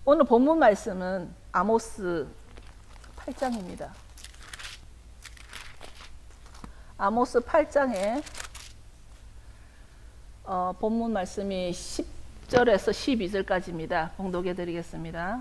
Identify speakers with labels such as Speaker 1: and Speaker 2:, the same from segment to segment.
Speaker 1: 오늘 본문 말씀은 아모스 8장입니다. 아모스 8장에 본문 말씀이 10절에서 12절까지입니다. 봉독해 드리겠습니다.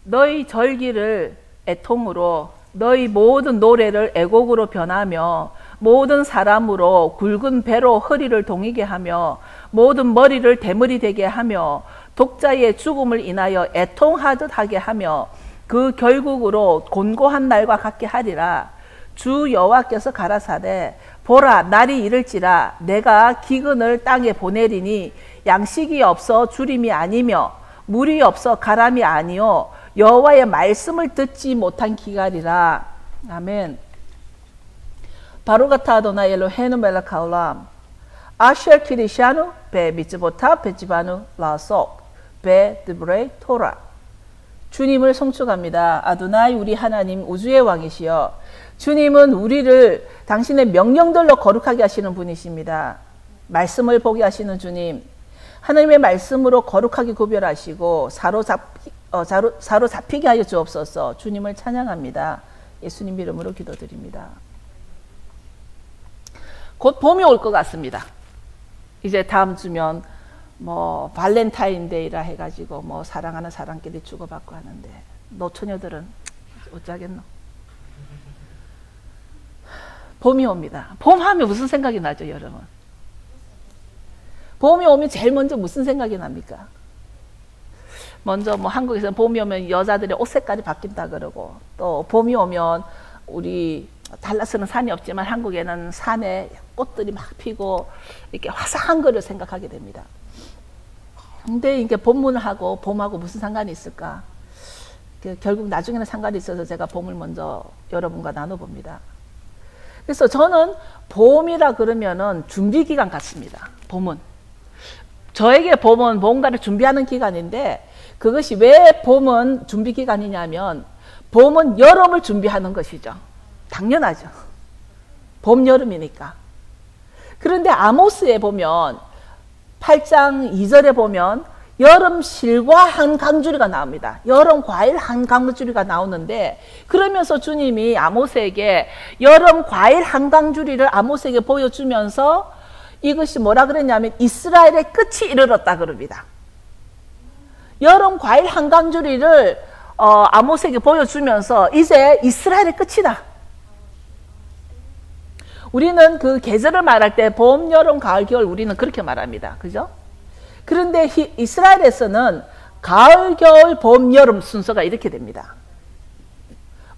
Speaker 1: 너희 절기를 애통으로, 너희 모든 노래를 애곡으로 변하며, 모든 사람으로 굵은 배로 허리를 동이게 하며, 모든 머리를 대머리 되게 하며, 독자의 죽음을 인하여 애통하듯 하게 하며, 그 결국으로 곤고한 날과 같게 하리라. 주 여호와께서 가라사대, 보라, 날이 이를지라 내가 기근을 땅에 보내리니 양식이 없어 주림이 아니며 물이 없어 가람이 아니요 여호와의 말씀을 듣지 못한 기갈이라. 아멘. 바루가타 아도나이 엘로헤inu 멜ech 하올람 아셜 키리샤누 베 미츠보타 베지바누 라속 베 드브레이 토라. 주님을 송축합니다. 아도나이 우리 하나님 우주의 왕이시여, 주님은 우리를 당신의 명령들로 거룩하게 하시는 분이십니다. 말씀을 보게 하시는 주님, 하나님의 말씀으로 거룩하게 구별하시고 사로잡히게 하여 주옵소서. 주님을 찬양합니다. 예수님 이름으로 기도드립니다. 곧 봄이 올 것 같습니다. 이제 다음 주면 뭐 발렌타인데이라 해가지고 뭐 사랑하는 사람끼리 주고받고 하는데, 노처녀들은 어쩌겠노? 봄이 옵니다. 봄 하면 무슨 생각이 나죠, 여러분? 봄이 오면 제일 먼저 무슨 생각이 납니까? 먼저 뭐 한국에서는 봄이 오면 여자들의 옷 색깔이 바뀐다 그러고, 또 봄이 오면 우리 달라스는 산이 없지만 한국에는 산에 꽃들이 막 피고 이렇게 화사한 거를 생각하게 됩니다. 근데 이게 봄문하고 봄하고 무슨 상관이 있을까? 결국 나중에는 상관이 있어서 제가 봄을 먼저 여러분과 나눠봅니다. 그래서 저는 봄이라 그러면은 준비 기간 같습니다. 봄은. 저에게 봄은 뭔가를 준비하는 기간인데, 그것이 왜 봄은 준비 기간이냐면, 봄은 여름을 준비하는 것이죠. 당연하죠. 봄, 여름이니까. 그런데 아모스에 보면 8장 2절에 보면 여름 실과 한 강주리가 나옵니다. 여름 과일 한 강주리가 나오는데, 그러면서 주님이 아모스에게 여름 과일 한 강주리를 아모스에게 보여주면서 이것이 뭐라 그랬냐면 이스라엘의 끝이 이르렀다 그럽니다. 여름 과일 한 강주리를 아모스에게 보여주면서 이제 이스라엘의 끝이다. 우리는 그 계절을 말할 때 봄, 여름, 가을, 겨울 우리는 그렇게 말합니다. 그죠? 그런데 이스라엘에서는 가을, 겨울, 봄, 여름 순서가 이렇게 됩니다.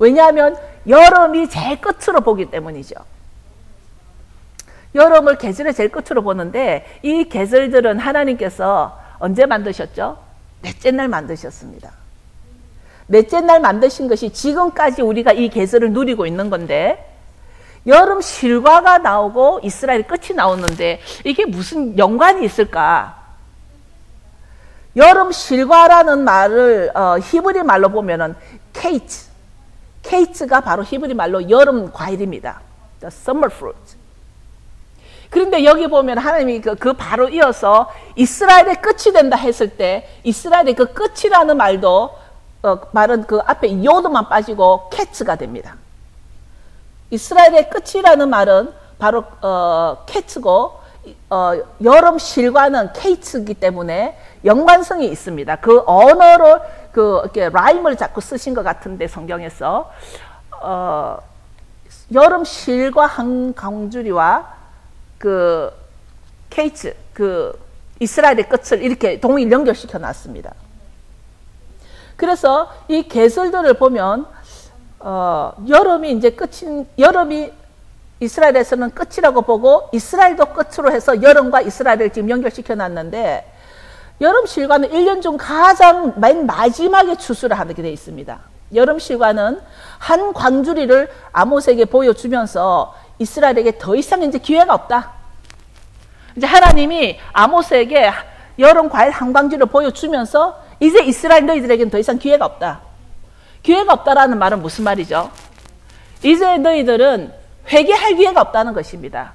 Speaker 1: 왜냐하면 여름이 제일 끝으로 보기 때문이죠. 여름을 계절의 제일 끝으로 보는데, 이 계절들은 하나님께서 언제 만드셨죠? 넷째 날 만드셨습니다. 넷째 날 만드신 것이 지금까지 우리가 이 계절을 누리고 있는 건데, 여름 실과가 나오고 이스라엘 끝이 나오는데 이게 무슨 연관이 있을까? 여름 실과라는 말을 히브리 말로 보면은 케이츠가 바로 히브리 말로 여름 과일입니다. The summer fruit. 그런데 여기 보면 하나님이 그 바로 이어서 이스라엘의 끝이 된다 했을 때, 이스라엘의 그 끝이라는 말도 말은 그 앞에 요드만 빠지고 캐츠가 됩니다. 이스라엘의 끝이라는 말은 바로 캐츠고, 여름 실과는 케이츠이기 때문에 연관성이 있습니다. 그 언어를 이렇게 라임을 자꾸 쓰신 것 같은데 성경에서 여름 실과 한 강주리와 그 케이츠, 그 이스라엘의 끝을 이렇게 동일 연결시켜 놨습니다. 그래서 이 계절들을 보면 여름이 이제 여름이 이스라엘에서는 끝이라고 보고, 이스라엘도 끝으로 해서 여름과 이스라엘을 지금 연결시켜 놨는데, 여름 실과는 1년 중 가장 맨 마지막에 추수를 하게 되어 있습니다. 여름 실과는 한 광주리를 아모스에게 보여주면서 이스라엘에게 더 이상 이제 기회가 없다. 이제 하나님이 아모스에게 여름 과일 한 광주리를 보여주면서 이제 이스라엘 너희들에게는 더 이상 기회가 없다. 기회가 없다라는 말은 무슨 말이죠? 이제 너희들은 회개할 기회가 없다는 것입니다.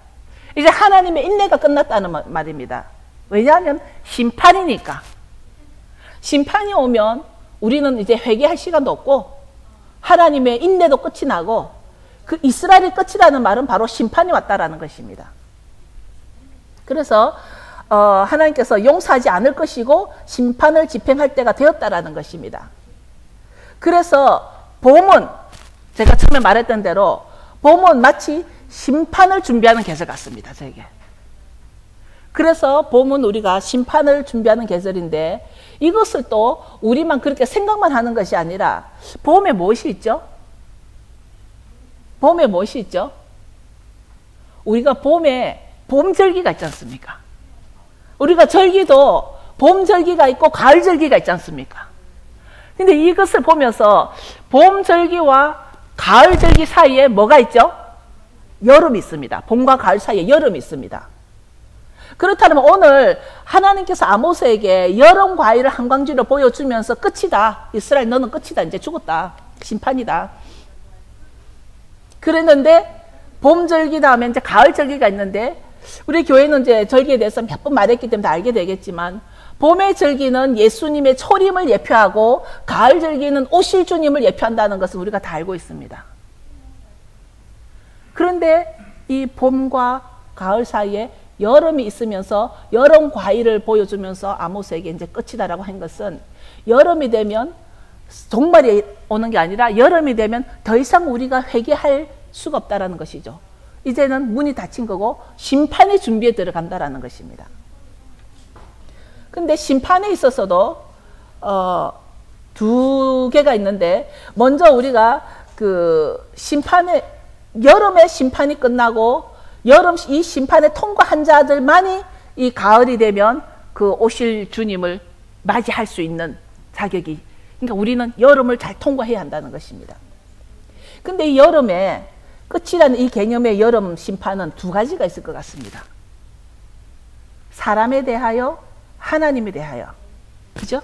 Speaker 1: 이제 하나님의 인내가 끝났다는 말입니다. 왜냐하면 심판이니까. 심판이 오면 우리는 이제 회개할 시간도 없고 하나님의 인내도 끝이 나고 그 이스라엘의 끝이라는 말은 바로 심판이 왔다라는 것입니다. 그래서 하나님께서 용서하지 않을 것이고 심판을 집행할 때가 되었다라는 것입니다. 그래서 봄은 제가 처음에 말했던 대로 봄은 마치 심판을 준비하는 계절 같습니다. 저에게. 그래서 봄은 우리가 심판을 준비하는 계절인데 이것을 또 우리만 그렇게 생각만 하는 것이 아니라 봄에 무엇이 있죠? 봄에 무엇이 있죠? 우리가 봄에 봄절기가 있지 않습니까? 우리가 절기도 봄절기가 있고 가을절기가 있지 않습니까? 근데 이것을 보면서 봄절기와 가을절기 사이에 뭐가 있죠? 여름이 있습니다. 봄과 가을 사이에 여름이 있습니다. 그렇다면 오늘 하나님께서 아모스에게 여름 과일을 한광지로 보여주면서 끝이다. 이스라엘 너는 끝이다. 이제 죽었다. 심판이다. 그랬는데 봄절기 다음에 이제 가을절기가 있는데 우리 교회는 이제 절기에 대해서 몇 번 말했기 때문에 다 알게 되겠지만 봄의 절기는 예수님의 초림을 예표하고 가을절기는 오실 주님을 예표한다는 것을 우리가 다 알고 있습니다. 그런데 이 봄과 가을 사이에 여름이 있으면서 여름 과일을 보여주면서 아모스에게 이제 끝이다라고 한 것은 여름이 되면 종말이 오는 게 아니라 여름이 되면 더 이상 우리가 회개할 수가 없다라는 것이죠. 이제는 문이 닫힌 거고 심판의 준비에 들어간다라는 것입니다. 근데 심판에 있어서도 두 개가 있는데 먼저 우리가 그 심판에 여름에 심판이 끝나고 여름 이 심판에 통과한 자들만이 이 가을이 되면 그 오실 주님을 맞이할 수 있는 자격이, 그러니까 우리는 여름을 잘 통과해야 한다는 것입니다. 근데 이 여름에 끝이라는 이 개념의 여름 심판은 두 가지가 있을 것 같습니다. 사람에 대하여 하나님에 대하여. 그죠?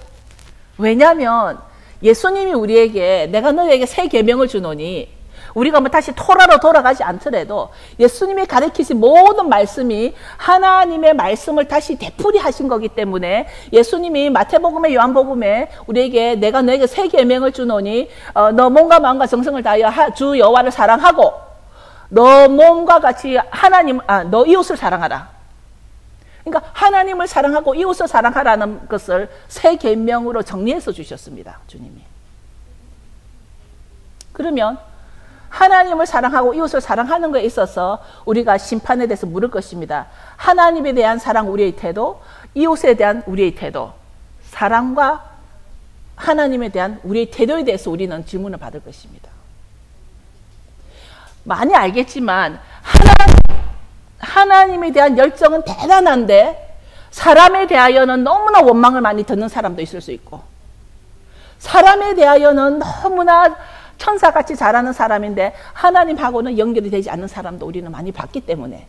Speaker 1: 왜냐하면 예수님이 우리에게 내가 너에게 새 계명을 주노니 우리가 뭐 다시 토라로 돌아가지 않더라도 예수님이 가르치신 모든 말씀이 하나님의 말씀을 다시 되풀이 하신 거기 때문에 예수님이 마태복음에 요한복음에 우리에게 내가 너에게 새 계명을 주노니 너 몸과 마음과 정성을 다하여 주 여호와를 사랑하고 너 몸과 같이 너 이웃을 사랑하라. 그러니까 하나님을 사랑하고 이웃을 사랑하라는 것을 새 계명으로 정리해서 주셨습니다. 주님이. 그러면 하나님을 사랑하고 이웃을 사랑하는 것에 있어서 우리가 심판에 대해서 물을 것입니다. 하나님에 대한 사랑 우리의 태도, 이웃에 대한 우리의 태도, 사랑과 하나님에 대한 우리의 태도에 대해서 우리는 질문을 받을 것입니다. 많이 알겠지만 하나님에 대한 열정은 대단한데 사람에 대하여는 너무나 원망을 많이 듣는 사람도 있을 수 있고 사람에 대하여는 너무나 천사같이 잘하는 사람인데 하나님하고는 연결이 되지 않는 사람도 우리는 많이 봤기 때문에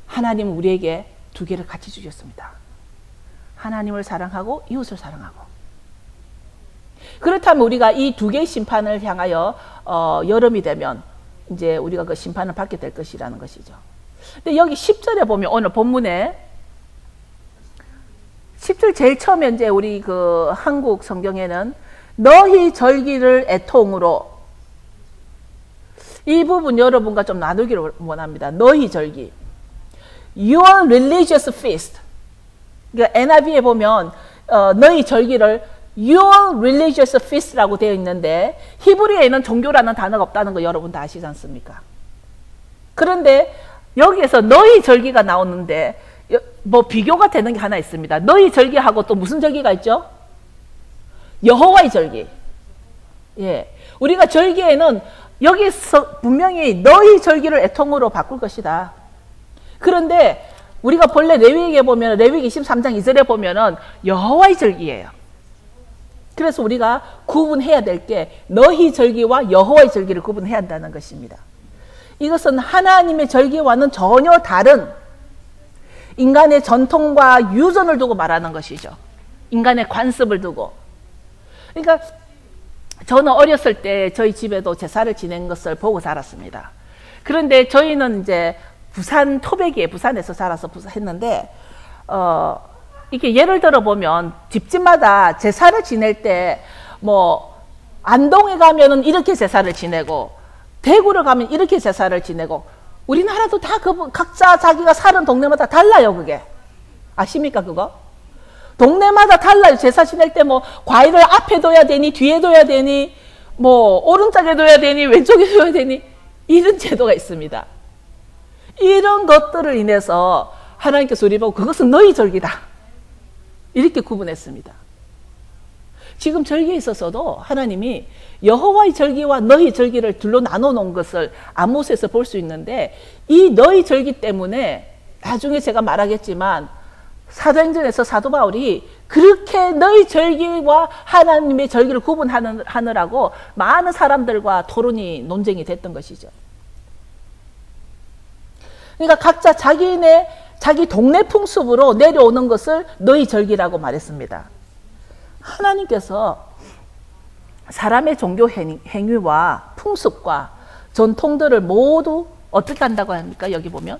Speaker 1: 하나님은 우리에게 두 개를 같이 주셨습니다. 하나님을 사랑하고 이웃을 사랑하고. 그렇다면 우리가 이 두 개의 심판을 향하여 여름이 되면 이제 우리가 그 심판을 받게 될 것이라는 것이죠. 근데 여기 10절에 보면 오늘 본문에 10절 제일 처음에 이제 우리 그 한국 성경에는 너희 절기를 애통으로, 이 부분 여러분과 좀 나누기를 원합니다. 너희 절기, your religious feast. 그러니까 NIV에 보면 너희 절기를 your religious feast라고 되어 있는데 히브리어에는 종교라는 단어가 없다는 거 여러분 다 아시지 않습니까? 그런데 여기에서 너희 절기가 나오는데 뭐 비교가 되는 게 하나 있습니다. 너희 절기하고 또 무슨 절기가 있죠? 여호와의 절기. 예, 우리가 절기에는 여기서 분명히 너희 절기를 애통으로 바꿀 것이다. 그런데 우리가 본래 레위기에 보면 레위기 23장 2절에 보면은 여호와의 절기예요. 그래서 우리가 구분해야 될 게 너희 절기와 여호와의 절기를 구분해야 한다는 것입니다. 이것은 하나님의 절기와는 전혀 다른 인간의 전통과 유전을 두고 말하는 것이죠. 인간의 관습을 두고. 그러니까 저는 어렸을 때 저희 집에도 제사를 지낸 것을 보고 자랐습니다. 그런데 저희는 이제 부산 토백이에 부산에서 자라서 했는데 이렇게 예를 들어 보면 집집마다 제사를 지낼 때 뭐 안동에 가면은 이렇게 제사를 지내고 대구를 가면 이렇게 제사를 지내고 우리나라도 다 각자 자기가 사는 동네마다 달라요. 그게 아십니까? 그거 동네마다 달라요. 제사 지낼 때 뭐 과일을 앞에 둬야 되니 뒤에 둬야 되니 뭐 오른쪽에 둬야 되니 왼쪽에 둬야 되니 이런 제도가 있습니다. 이런 것들을 인해서 하나님께서 우리 보고 그것은 너희 절기다 이렇게 구분했습니다. 지금 절기에 있어서도 하나님이 여호와의 절기와 너희 절기를 둘로 나눠 놓은 것을 아모스에서 볼 수 있는데, 이 너희 절기 때문에 나중에 제가 말하겠지만 사도행전에서 사도 바울이 그렇게 너희 절기와 하나님의 절기를 구분하느라고 많은 사람들과 토론이 논쟁이 됐던 것이죠. 그러니까 각자 자기 동네 풍습으로 내려오는 것을 너희 절기라고 말했습니다. 하나님께서 사람의 종교 행위와 풍습과 전통들을 모두 어떻게 한다고 합니까? 여기 보면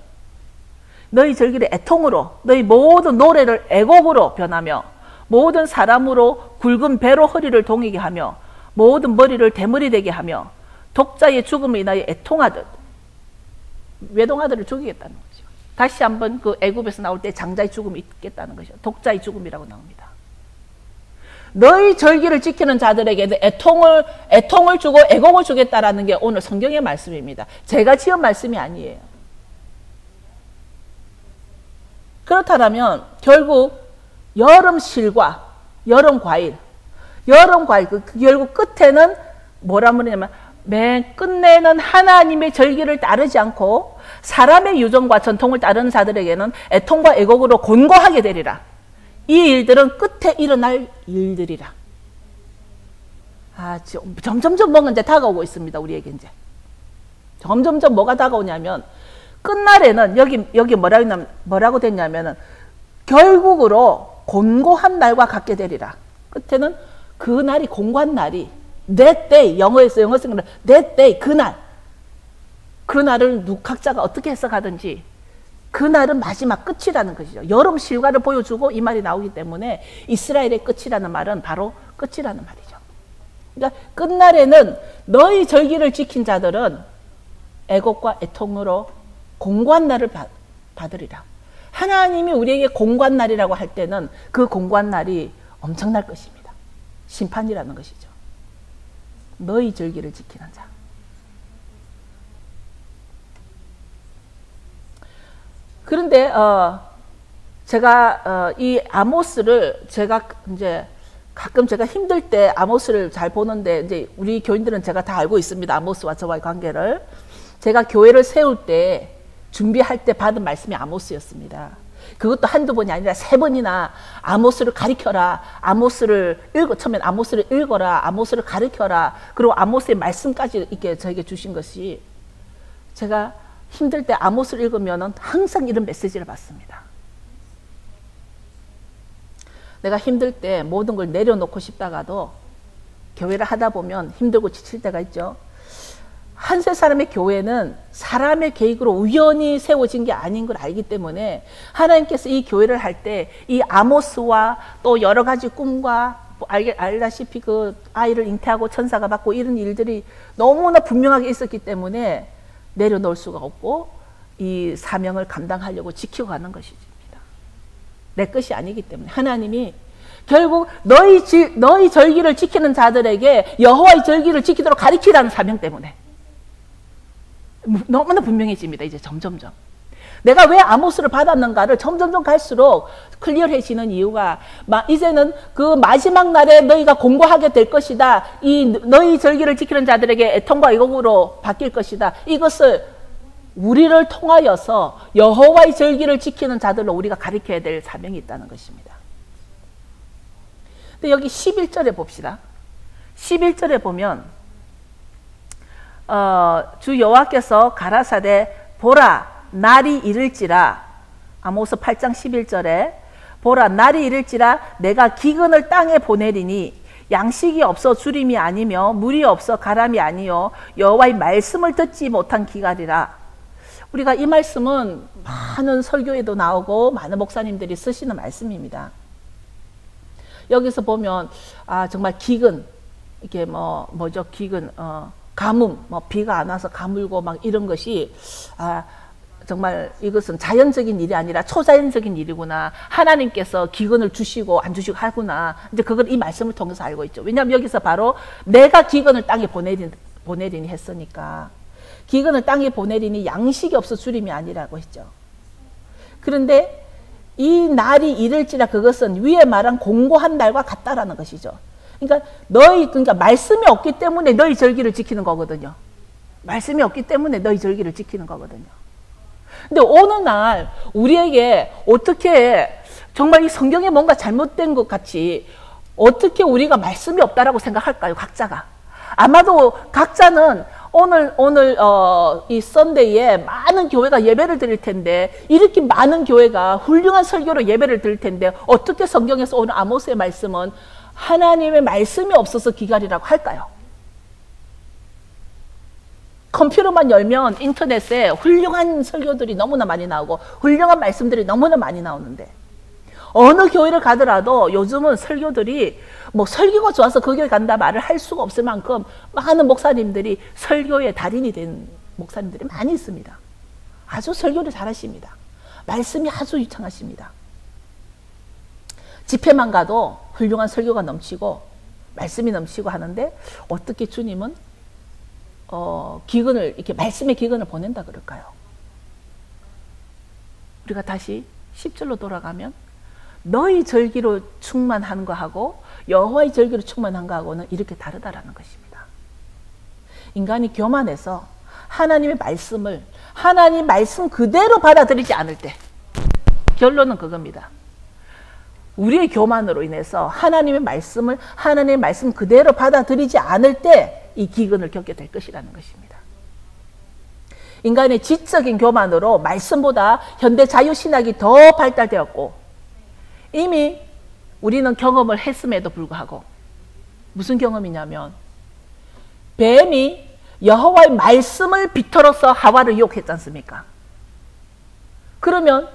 Speaker 1: 너희 절기를 애통으로, 너희 모든 노래를 애곡으로 변하며 모든 사람으로 굵은 배로 허리를 동이게 하며 모든 머리를 대머리 되게 하며 독자의 죽음을 인하여 애통하듯 외동아들을 죽이겠다는 거죠. 다시 한번 그 애굽에서 나올 때 장자의 죽음이 있겠다는 것이죠. 독자의 죽음이라고 나옵니다. 너희 절기를 지키는 자들에게도 애통을 주고 애곡을 주겠다라는 게 오늘 성경의 말씀입니다. 제가 지은 말씀이 아니에요. 그렇다면 결국 여름 실과 여름 과일 결국 끝에는 뭐라 말하냐면 맨 끝내는 하나님의 절기를 따르지 않고 사람의 유전과 전통을 따르는 자들에게는 애통과 애곡으로 곤고하게 되리라. 이 일들은 끝에 일어날 일들이라. 점점점 뭔가 이제 다가오고 있습니다. 우리에게 이제 점점점 뭐가 다가오냐면 끝날에는 여기 뭐라고 됐냐면은 결국으로 곤고한 날과 같게 되리라. 끝에는 그 날이 공고한 날이 that day, 영어 쓰는 that day, 그 날을 각자가 어떻게 해석하든지 그 날은 마지막 끝이라는 것이죠. 여름 실과를 보여주고 이 말이 나오기 때문에 이스라엘의 끝이라는 말은 바로 끝이라는 말이죠. 그러니까 끝날에는 너희 절기를 지킨 자들은 애곡과 애통으로 공고한 날을 받으리라. 하나님이 우리에게 공고한 날이라고 할 때는 그 공고한 날이 엄청날 것입니다. 심판이라는 것이죠. 너희 절기를 지키는 자. 그런데 제가 이 아모스를 제가 이제 가끔 제가 힘들 때 아모스를 잘 보는데 이제 우리 교인들은 제가 다 알고 있습니다. 아모스와 저와의 관계를. 제가 교회를 세울 때 준비할 때 받은 말씀이 아모스였습니다. 그것도 한두 번이 아니라 3번이나 아모스를 가리켜라. 처음엔 아모스를 읽어라. 아모스를 가리켜라. 그리고 아모스의 말씀까지 이렇게 저에게 주신 것이, 제가 힘들 때 아모스를 읽으면 항상 이런 메시지를 받습니다. 내가 힘들 때 모든 걸 내려놓고 싶다가도 교회를 하다 보면 힘들고 지칠 때가 있죠. 한세 사람의 교회는 사람의 계획으로 우연히 세워진 게 아닌 걸 알기 때문에 하나님께서 이 교회를 할 때 이 아모스와 또 여러 가지 꿈과 알다시피 그 아이를 잉태하고 천사가 받고 이런 일들이 너무나 분명하게 있었기 때문에 내려놓을 수가 없고 이 사명을 감당하려고 지키고 가는 것입니다. 내 것이 아니기 때문에 하나님이 결국 너희 절기를 지키는 자들에게 여호와의 절기를 지키도록 가르치라는 사명 때문에 너무나 분명해집니다. 이제 점점점 내가 왜 아모스를 받았는가를 점점점 갈수록 클리어해지는 이유가, 이제는 그 마지막 날에 너희가 공고하게 될 것이다. 이 너희 절기를 지키는 자들에게 애통과 애곡으로 바뀔 것이다. 이것을 우리를 통하여서 여호와의 절기를 지키는 자들로 우리가 가르쳐야 될 사명이 있다는 것입니다. 근데 여기 11절에 봅시다. 11절에 보면 주 여호와께서 가라사대 보라 날이 이를지라, 아모스 8장 11절에 보라 날이 이를지라 내가 기근을 땅에 보내리니 양식이 없어 주림이 아니며 물이 없어 가람이 아니요 여호와의 말씀을 듣지 못한 기갈이라. 우리가 이 말씀은 많은 설교에도 나오고 많은 목사님들이 쓰시는 말씀입니다. 여기서 보면 정말 기근, 이게 뭐죠? 기근, 가뭄, 비가 안 와서 가물고 막 이런 것이 정말 이것은 자연적인 일이 아니라 초자연적인 일이구나. 하나님께서 기근을 주시고 안 주시고 하구나. 이제 그걸 이 말씀을 통해서 알고 있죠. 왜냐하면 여기서 바로 내가 기근을 땅에 보내리니 했으니까. 기근을 땅에 보내리니 양식이 없어 주림이 아니라고 했죠. 그런데 이 날이 이를지라 그것은 위에 말한 공고한 날과 같다라는 것이죠. 그러니까 말씀이 없기 때문에 너희 절기를 지키는 거거든요. 말씀이 없기 때문에 너희 절기를 지키는 거거든요. 근데 어느 날 우리에게 어떻게 정말 이 성경에 뭔가 잘못된 것 같이 어떻게 우리가 말씀이 없다라고 생각할까요? 각자가. 아마도 각자는 오늘 이 썬데이에 많은 교회가 예배를 드릴 텐데 이렇게 많은 교회가 훌륭한 설교로 예배를 드릴 텐데 어떻게 성경에서 오늘 아모스의 말씀은 하나님의 말씀이 없어서 기갈이라고 할까요? 컴퓨터만 열면 인터넷에 훌륭한 설교들이 너무나 많이 나오고 훌륭한 말씀들이 너무나 많이 나오는데 어느 교회를 가더라도 요즘은 설교들이 설교가 좋아서 그 교회 간다 말을 할 수가 없을 만큼 많은 목사님들이 설교의 달인이 된 목사님들이 많이 있습니다. 아주 설교를 잘하십니다. 말씀이 아주 유창하십니다. 집회만 가도 훌륭한 설교가 넘치고 말씀이 넘치고 하는데 어떻게 주님은 기근을 이렇게 말씀의 기근을 보낸다 그럴까요? 우리가 다시 10절로 돌아가면 너희 절기로 충만한 거하고 여호와의 절기로 충만한 거하고는 이렇게 다르다라는 것입니다. 인간이 교만해서 하나님의 말씀을 하나님 말씀 그대로 받아들이지 않을 때 결론은 그겁니다. 우리의 교만으로 인해서 하나님의 말씀 그대로 받아들이지 않을 때 이 기근을 겪게 될 것이라는 것입니다. 인간의 지적인 교만으로 말씀보다 현대 자유신학이 더 발달되었고 이미 우리는 경험을 했음에도 불구하고 무슨 경험이냐면 뱀이 여호와의 말씀을 비틀어서 하와를 유혹했지 않습니까? 그러면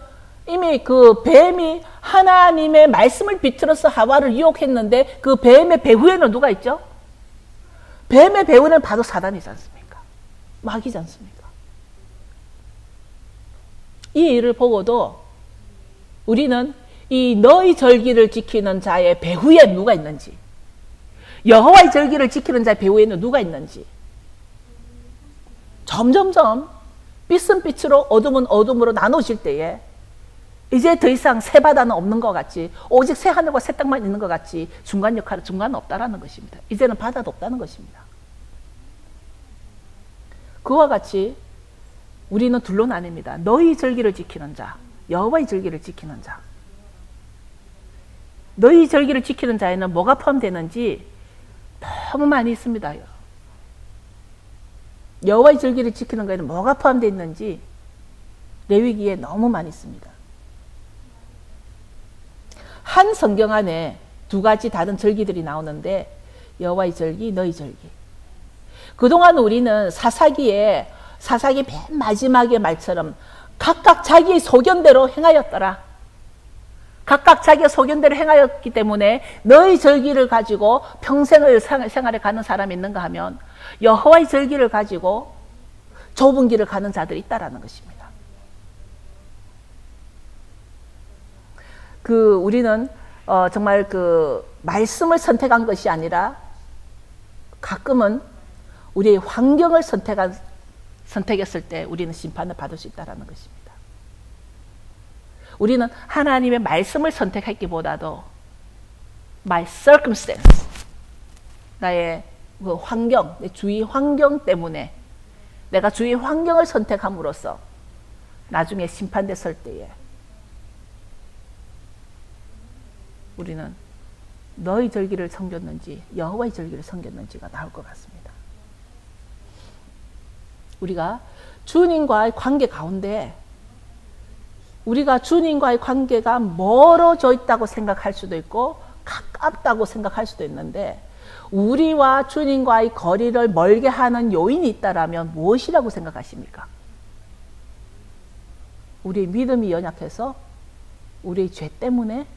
Speaker 1: 이미 그 뱀이 하나님의 말씀을 비틀어서 하와를 유혹했는데 그 뱀의 배후에는 누가 있죠? 뱀의 배후는 바로 사단이지 않습니까? 마귀지 않습니까? 이 일을 보고도 우리는 이 너희 절기를 지키는 자의 배후에 누가 있는지 여호와의 절기를 지키는 자의 배후에는 누가 있는지 점점점 빛은 빛으로 어둠은 어둠으로 나누실 때에 이제 더 이상 새 바다는 없는 것 같이 오직 새 하늘과 새 땅만 있는 것 같이 중간 역할은 중간은 없다라는 것입니다. 이제는 바다도 없다는 것입니다. 그와 같이 우리는 둘로 나뉩니다. 너희 절기를 지키는 자, 여호와의 절기를 지키는 자. 너희 절기를 지키는 자에는 뭐가 포함되는지 너무 많이 있습니다. 여호와의 절기를 지키는 거에는 뭐가 포함되어 있는지 레위기에 너무 많이 있습니다. 한 성경 안에 두 가지 다른 절기들이 나오는데 여호와의 절기, 너희 절기. 그동안 우리는 사사기 맨 마지막의 말처럼 각각 자기의 소견대로 행하였더라. 각각 자기의 소견대로 행하였기 때문에 너희 절기를 가지고 평생을 생활해 가는 사람이 있는가 하면 여호와의 절기를 가지고 좁은 길을 가는 자들이 있다라는 것입니다. 우리는 정말 말씀을 선택한 것이 아니라 가끔은 우리의 환경을 선택했을 때 우리는 심판을 받을 수 있다는 것입니다. 우리는 하나님의 말씀을 선택했기보다도 my circumstance, 나의 그 환경, 내 주위 환경 때문에 내가 주위 환경을 선택함으로써 나중에 심판됐을 때에 우리는 너희 절기를 섬겼는지 여호와의 절기를 섬겼는지가 나올 것 같습니다. 우리가 주님과의 관계 가운데 우리가 주님과의 관계가 멀어져 있다고 생각할 수도 있고 가깝다고 생각할 수도 있는데 우리와 주님과의 거리를 멀게 하는 요인이 있다라면 무엇이라고 생각하십니까? 우리의 믿음이 연약해서 우리의 죄 때문에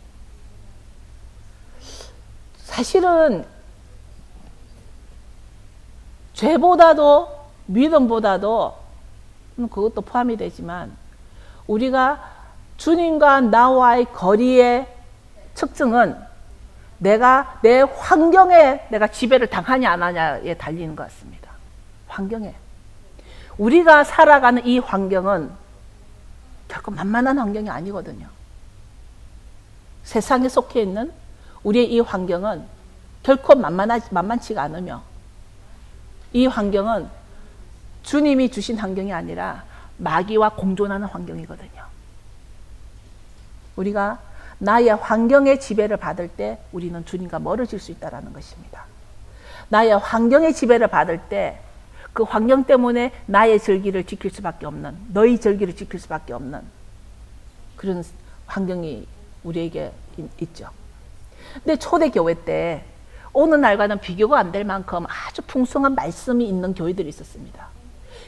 Speaker 1: 사실은 죄보다도 믿음보다도 그것도 포함이 되지만 우리가 주님과 나와의 거리의 측정은 내가 내 환경에 내가 지배를 당하냐 안 하냐에 달리는 것 같습니다. 환경에. 우리가 살아가는 이 환경은 결코 만만한 환경이 아니거든요. 세상에 속해 있는 우리의 이 환경은 결코 만만치가 않으며 이 환경은 주님이 주신 환경이 아니라 마귀와 공존하는 환경이거든요. 우리가 나의 환경의 지배를 받을 때 우리는 주님과 멀어질 수 있다는 것입니다. 나의 환경의 지배를 받을 때 그 환경 때문에 나의 절기를 지킬 수밖에 없는, 너희 절기를 지킬 수밖에 없는 그런 환경이 우리에게 있죠. 근데 초대교회 때 어느 날과는 비교가 안 될 만큼 아주 풍성한 말씀이 있는 교회들이 있었습니다.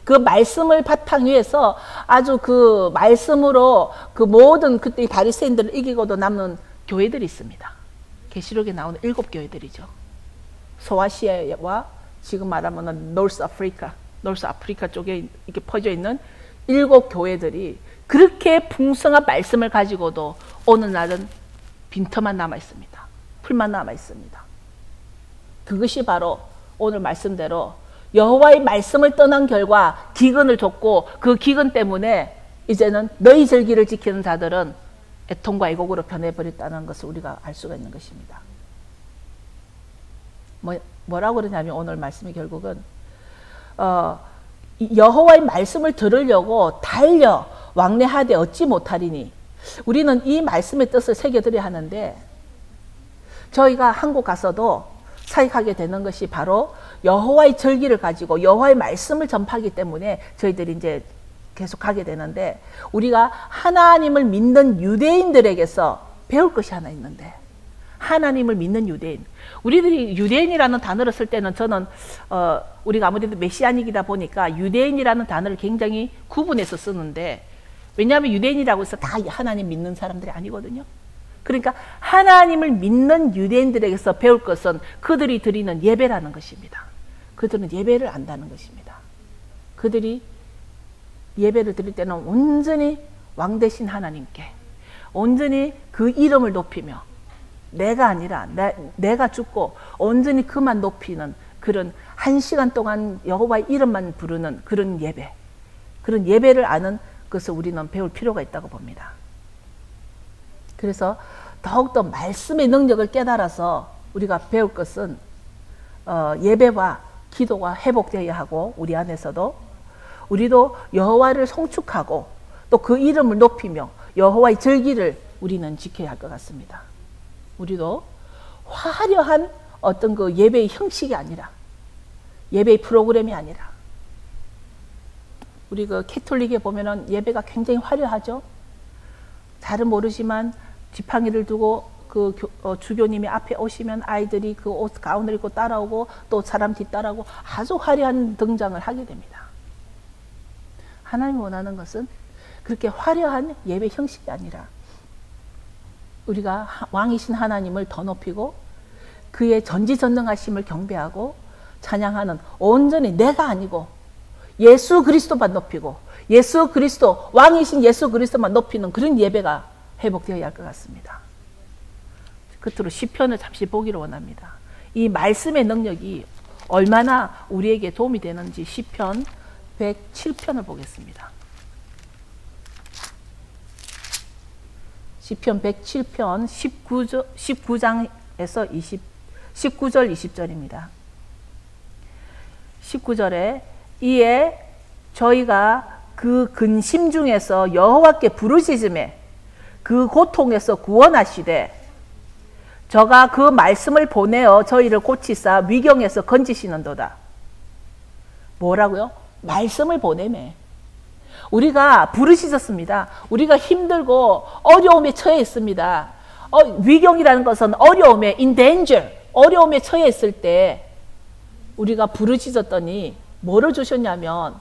Speaker 1: 그 말씀을 바탕 위에서 아주 그 말씀으로 그 모든 그때 바리새인들을 이기고도 남는 교회들이 있습니다. 계시록에 나오는 7교회들이죠. 소아시아와 지금 말하면 노스 아프리카 쪽에 이렇게 퍼져 있는 7교회들이 그렇게 풍성한 말씀을 가지고도 오늘날은 빈터만 남아 있습니다. 풀만 남아 있습니다. 그것이 바로 오늘 말씀대로 여호와의 말씀을 떠난 결과 기근을 줬고 그 기근 때문에 이제는 너희 절기를 지키는 자들은 애통과 애곡으로 변해버렸다는 것을 우리가 알 수가 있는 것입니다. 뭐라고 그러냐면 오늘 말씀이 결국은 여호와의 말씀을 들으려고 달려 왕래하되 얻지 못하리니 우리는 이 말씀의 뜻을 새겨드려야 하는데 저희가 한국 가서도 사역하게 되는 것이 바로 여호와의 절기를 가지고 여호와의 말씀을 전파하기 때문에 저희들이 이제 계속 하게 되는데 우리가 하나님을 믿는 유대인들에게서 배울 것이 하나 있는데 하나님을 믿는 유대인. 우리들이 유대인이라는 단어를 쓸 때는 저는 우리가 아무래도 메시아닉이다 보니까 유대인이라는 단어를 굉장히 구분해서 쓰는데 왜냐하면 유대인이라고 해서 다 하나님 믿는 사람들이 아니거든요. 그러니까 하나님을 믿는 유대인들에게서 배울 것은 그들이 드리는 예배라는 것입니다. 그들은 예배를 안다는 것입니다. 그들이 예배를 드릴 때는 온전히 왕 되신 하나님께 온전히 그 이름을 높이며 내가 아니라 내가 죽고 온전히 그만 높이는 그런 1시간 동안 여호와의 이름만 부르는 그런 예배, 그런 예배를 아는 것을 우리는 배울 필요가 있다고 봅니다. 그래서 더욱더 말씀의 능력을 깨달아서 우리가 배울 것은 예배와 기도가 회복되어야 하고 우리 안에서도 우리도 여호와를 송축하고 또 그 이름을 높이며 여호와의 절기를 우리는 지켜야 할 것 같습니다. 우리도 화려한 어떤 그 예배의 형식이 아니라 예배의 프로그램이 아니라 우리 그 캐톨릭에 보면은 예배가 굉장히 화려하죠. 잘은 모르지만 지팡이를 두고 그 주교님이 앞에 오시면 아이들이 그 옷 가운을 입고 따라오고 또 사람 뒤따라오고 아주 화려한 등장을 하게 됩니다. 하나님이 원하는 것은 그렇게 화려한 예배 형식이 아니라 우리가 왕이신 하나님을 더 높이고 그의 전지전능하심을 경배하고 찬양하는 온전히 내가 아니고 예수 그리스도만 높이고 예수 그리스도 왕이신 예수 그리스도만 높이는 그런 예배가 회복되어야 할 것 같습니다. 끝으로 시편을 잠시 보기를 원합니다. 이 말씀의 능력이 얼마나 우리에게 도움이 되는지 시편 107편을 보겠습니다. 시편 107편 19장에서 19절 20절입니다. 19절에 이에 저희가 그 근심 중에서 여호와께 부르짖음에 그 고통에서 구원하시되 저가 그 말씀을 보내어 저희를 고치사 위경에서 건지시는도다. 뭐라고요? 말씀을 보내매. 우리가 부르짖었습니다. 우리가 힘들고 어려움에 처해 있습니다. 위경이라는 것은 어려움에 in danger, 어려움에 처해 있을 때 우리가 부르짖었더니 뭐를 주셨냐면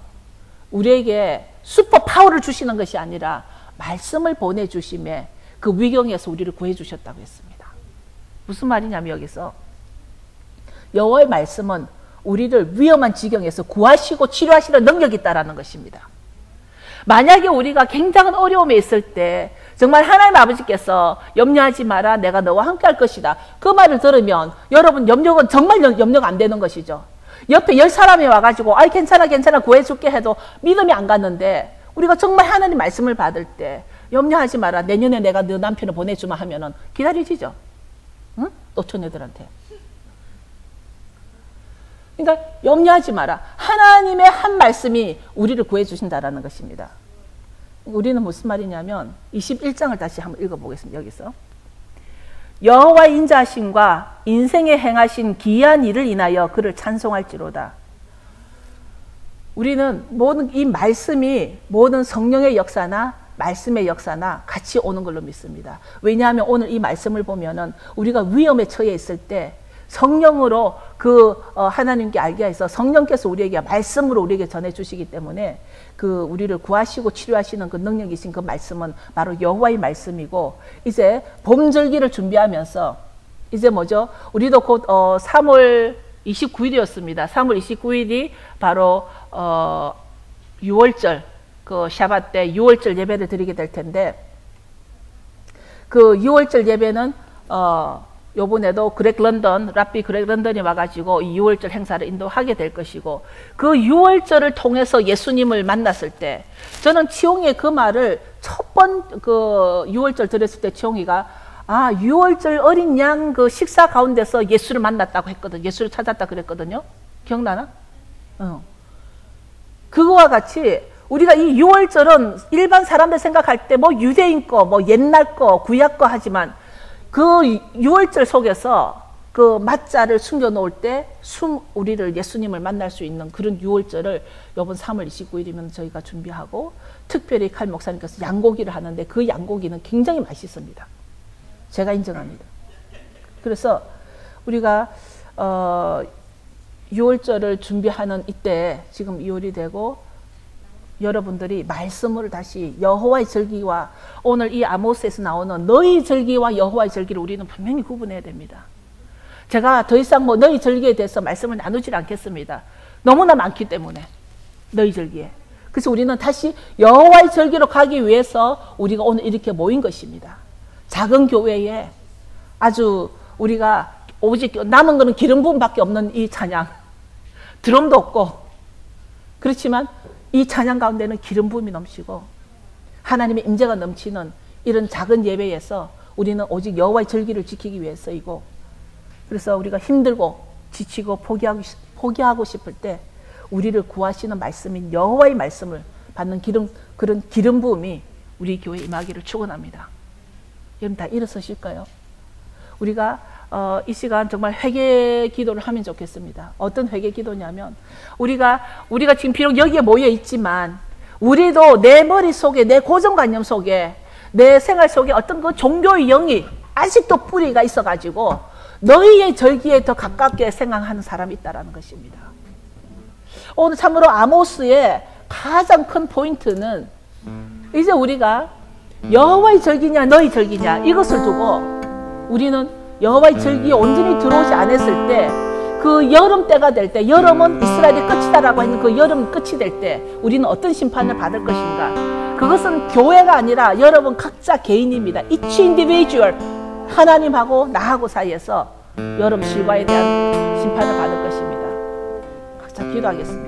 Speaker 1: 우리에게 슈퍼 파워를 주시는 것이 아니라 말씀을 보내주심에 그 위경에서 우리를 구해주셨다고 했습니다. 무슨 말이냐면 여기서 여호와의 말씀은 우리를 위험한 지경에서 구하시고 치료하시는 능력이 있다는 것입니다. 만약에 우리가 굉장한 어려움에 있을 때 정말 하나님 아버지께서 염려하지 마라, 내가 너와 함께 할 것이다, 그 말을 들으면 여러분 염려는 정말 염려가 안 되는 것이죠. 옆에 10사람이 와가지고 아이 괜찮아 구해줄게 해도 믿음이 안 갔는데, 우리가 정말 하나님 말씀을 받을 때 염려하지 마라, 내년에 내가 너 남편을 보내주마 하면은 기다려지죠. 응? 노처녀들한테. 그러니까 염려하지 마라. 하나님의 한 말씀이 우리를 구해주신다라는 것입니다. 우리는 무슨 말이냐면 21장을 다시 한번 읽어보겠습니다. 여기서 여호와의 인자하심과 인생에 행하신 기이한 일을 인하여 그를 찬송할지로다. 우리는 모든 이 말씀이 모든 성령의 역사나 말씀의 역사나 같이 오는 걸로 믿습니다. 왜냐하면 오늘 이 말씀을 보면은 우리가 위험에 처해 있을 때 성령으로 하나님께 알게 해서 성령께서 우리에게 말씀으로 우리에게 전해주시기 때문에 우리를 구하시고 치료하시는 그 능력이신 그 말씀은 바로 여호와의 말씀이고, 이제 봄절기를 준비하면서 이제 뭐죠? 우리도 곧 3월 29일이었습니다. 3월 29일이 바로 6월절 그 샤밧 때 6월절 예배를 드리게 될 텐데, 그 6월절 예배는 요번에도 랍비 그렉 런던이 와가지고 이 6월절 행사를 인도하게 될 것이고, 그 6월절을 통해서 예수님을 만났을 때, 저는 치홍이의 그 말을 그 6월절 들었을 때 치홍이가 6월절 어린 양 그 식사 가운데서 예수를 만났다고 했거든. 예수를 찾았다 그랬거든요. 기억나나? 그거와 같이 우리가 이 6월절은 일반 사람들 생각할 때 뭐 유대인 거, 뭐 옛날 거, 구약 거 하지만 그 6월절 속에서 그 맞자를 숨겨 놓을 때 우리를 예수님을 만날 수 있는 그런 6월절을 이번 3월 29일이면 저희가 준비하고, 특별히 칼 목사님께서 양고기를 하는데 그 양고기는 굉장히 맛있습니다. 제가 인정합니다. 그래서 우리가 6월절을 준비하는 이때 지금 2월이 되고, 여러분들이 말씀을 다시 여호와의 절기와 오늘 이 아모스에서 나오는 너희 절기와 여호와의 절기를 우리는 분명히 구분해야 됩니다. 제가 더 이상 뭐 너희 절기에 대해서 말씀을 나누질 않겠습니다. 너무나 많기 때문에 너희 절기에. 그래서 우리는 다시 여호와의 절기로 가기 위해서 우리가 오늘 이렇게 모인 것입니다. 작은 교회에 아주 우리가 오직 남은 거는 기름 부음밖에 없는 이 찬양, 드럼도 없고, 그렇지만 이 찬양 가운데는 기름 부음이 넘치고 하나님의 임재가 넘치는 이런 작은 예배에서 우리는 오직 여호와의 절기를 지키기 위해서이고, 그래서 우리가 힘들고 지치고 포기하고 싶을 때 우리를 구하시는 말씀인 여호와의 말씀을 받는 그런 기름 부음이 우리 교회에 임하기를 축원합니다. 여러분 다 일어서실까요? 우리가 이 시간 정말 회개 기도를 하면 좋겠습니다. 어떤 회개 기도냐면, 우리가 지금 비록 여기에 모여 있지만 우리도 내 머릿속에, 내 고정관념 속에, 내 생활 속에 어떤 그 종교의 영이 아직도 뿌리가 있어가지고 너희의 절기에 더 가깝게 생각하는 사람이 있다는 것입니다. 오늘 참으로 아모스의 가장 큰 포인트는 이제 우리가 여호와의 절기냐 너희 절기냐 이것을 두고, 우리는 여호와의 절기에 온전히 들어오지 않았을 때, 그 여름 때가 될 때, 여름은 이스라엘의 끝이다라고 했는 그 여름 끝이 될 때 우리는 어떤 심판을 받을 것인가. 그것은 교회가 아니라 여러분 각자 개인입니다. Each individual, 하나님하고 나하고 사이에서 여름 실과에 대한 심판을 받을 것입니다. 각자 기도하겠습니다.